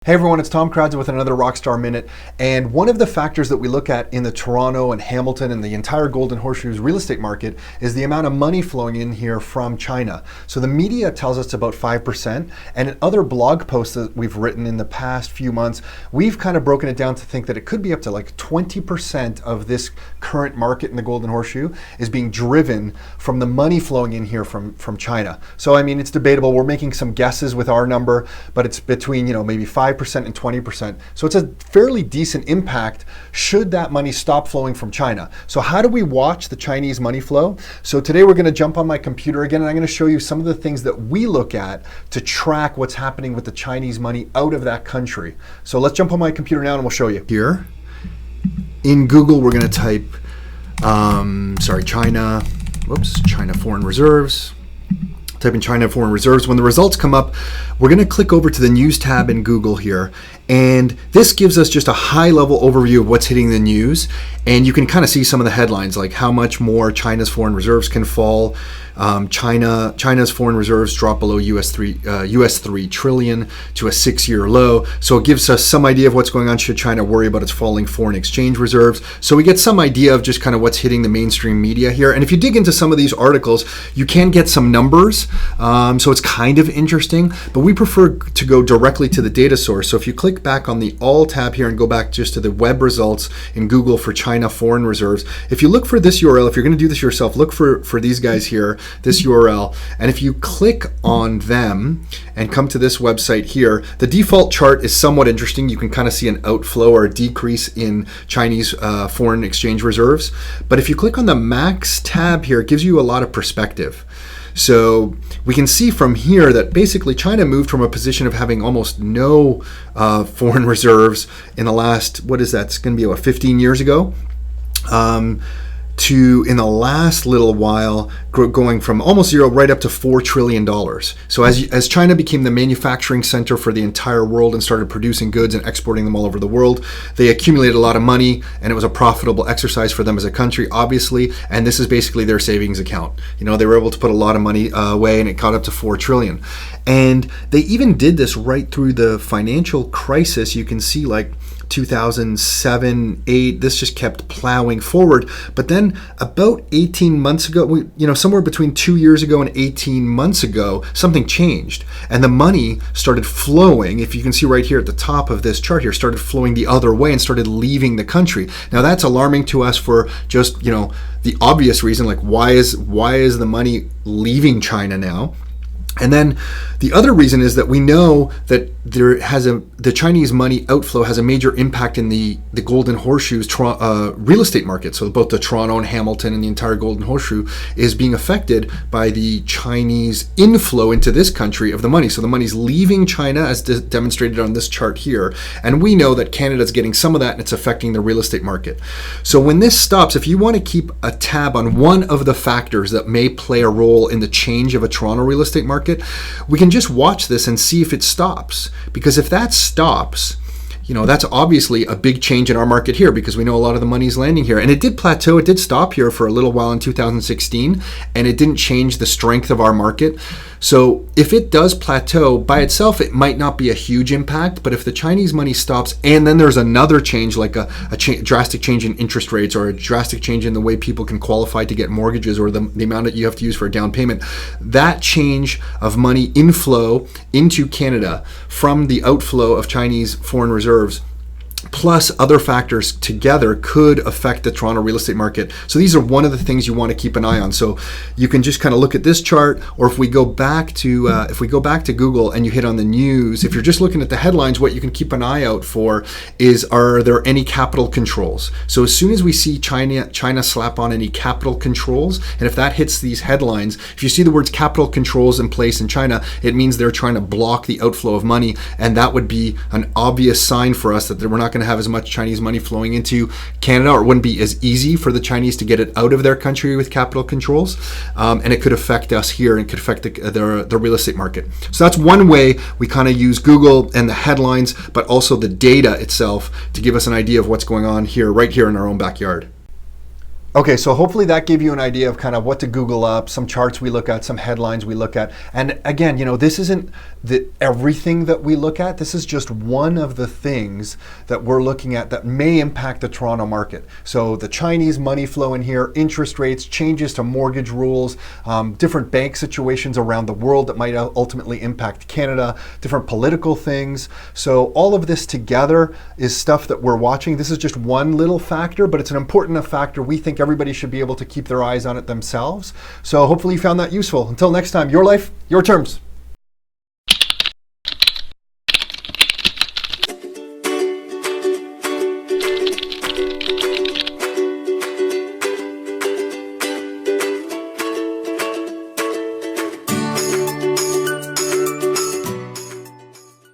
Hey everyone, it's Tom Karadza with another Rockstar Minute. And one of the factors that we look at in the Toronto and Hamilton and the entire Golden Horseshoes real estate market is the amount of money flowing in here from China. So the media tells us about 5%. And in other blog posts that we've written in the past few months, we've kind of broken it down to think that it could be up to like 20% of this current market in the Golden Horseshoe is being driven from the money flowing in here from China. So I mean, it's debatable. We're making some guesses with our number, but it's between, maybe 5% and 20%. So it's a fairly decent impact should that money stop flowing from China. So how do we watch the Chinese money flow? So today we're going to jump on my computer again and I'm going to show you some of the things that we look at to track what's happening with the Chinese money out of that country. So let's jump on my computer now and we'll show you. Here in Google, we're going to type, China foreign reserves. Type in China foreign reserves. When the results come up, we're going to click over to the news tab in Google here. And this gives us just a high level overview of what's hitting the news. And you can kind of see some of the headlines, like how much more China's foreign reserves can fall. China's foreign reserves drop below US 3 trillion to a 6-year low. So it gives us some idea of what's going on should China worry about its falling foreign exchange reserves. So we get some idea of just kind of what's hitting the mainstream media here. And if you dig into some of these articles, you can get some numbers. So it's kind of interesting, but we prefer to go directly to the data source. So if you click back on the All tab here and go back just to the web results in Google for China foreign reserves, if you look for this URL, if you're going to do this yourself, look for these guys here, this URL, and if you click on them and come to this website here, the default chart is somewhat interesting. You can kind of see an outflow or a decrease in Chinese foreign exchange reserves. But if you click on the max tab here, it gives you a lot of perspective. So we can see from here that basically China moved from a position of having almost no foreign reserves in the last, it's going to be about 15 years ago, to in the last little while going from almost zero right up to $4 trillion. So as China became the manufacturing center for the entire world and started producing goods and exporting them all over the world, they accumulated a lot of money and it was a profitable exercise for them as a country, obviously, and this is basically their savings account. They were able to put a lot of money away and it got up to $4 trillion. And they even did this right through the financial crisis. You can see like 2007, 8, this just kept plowing forward. But then about 18 months ago, somewhere between 2 years ago and 18 months ago, something changed. And the money started flowing, if you can see right here at the top of this chart here, started flowing the other way and started leaving the country. Now that's alarming to us for just, the obvious reason, like why is the money leaving China now? And then the other reason is that we know that the Chinese money outflow has a major impact in the Golden Horseshoe's real estate market. So both the Toronto and Hamilton and the entire Golden Horseshoe is being affected by the Chinese inflow into this country of the money. So the money's leaving China as demonstrated on this chart here. And we know that Canada's getting some of that and it's affecting the real estate market. So when this stops, if you want to keep a tab on one of the factors that may play a role in the change of a Toronto real estate market, we can just watch this and see if it stops. Because if that stops, that's obviously a big change in our market here because we know a lot of the money is landing here. And it did plateau, it did stop here for a little while in 2016, and it didn't change the strength of our market. So if it does plateau by itself, it might not be a huge impact, but if the Chinese money stops and then there's another change, like a drastic change in interest rates or a drastic change in the way people can qualify to get mortgages or the amount that you have to use for a down payment, that change of money inflow into Canada from the outflow of Chinese foreign reserves plus other factors together could affect the Toronto real estate market. So these are one of the things you want to keep an eye on. So you can just kind of look at this chart, or if we go back to Google and you hit on the news, if you're just looking at the headlines, what you can keep an eye out for is, are there any capital controls? So as soon as we see China slap on any capital controls, and if that hits these headlines, if you see the words capital controls in place in China, it means they're trying to block the outflow of money, and that would be an obvious sign for us that we're not going to have as much Chinese money flowing into Canada, or it wouldn't be as easy for the Chinese to get it out of their country with capital controls, and it could affect us here and could affect the real estate market. So that's one way we kind of use Google and the headlines, but also the data itself to give us an idea of what's going on here, right here in our own backyard. Okay, so hopefully that gave you an idea of kind of what to Google up, some charts we look at, some headlines we look at. And again, this isn't everything that we look at. This is just one of the things that we're looking at that may impact the Toronto market. So the Chinese money flow in here, interest rates, changes to mortgage rules, different bank situations around the world that might ultimately impact Canada, different political things. So all of this together is stuff that we're watching. This is just one little factor, but it's an important enough factor. We think everybody should be able to keep their eyes on it themselves. So hopefully you found that useful. Until next time, your life, your terms.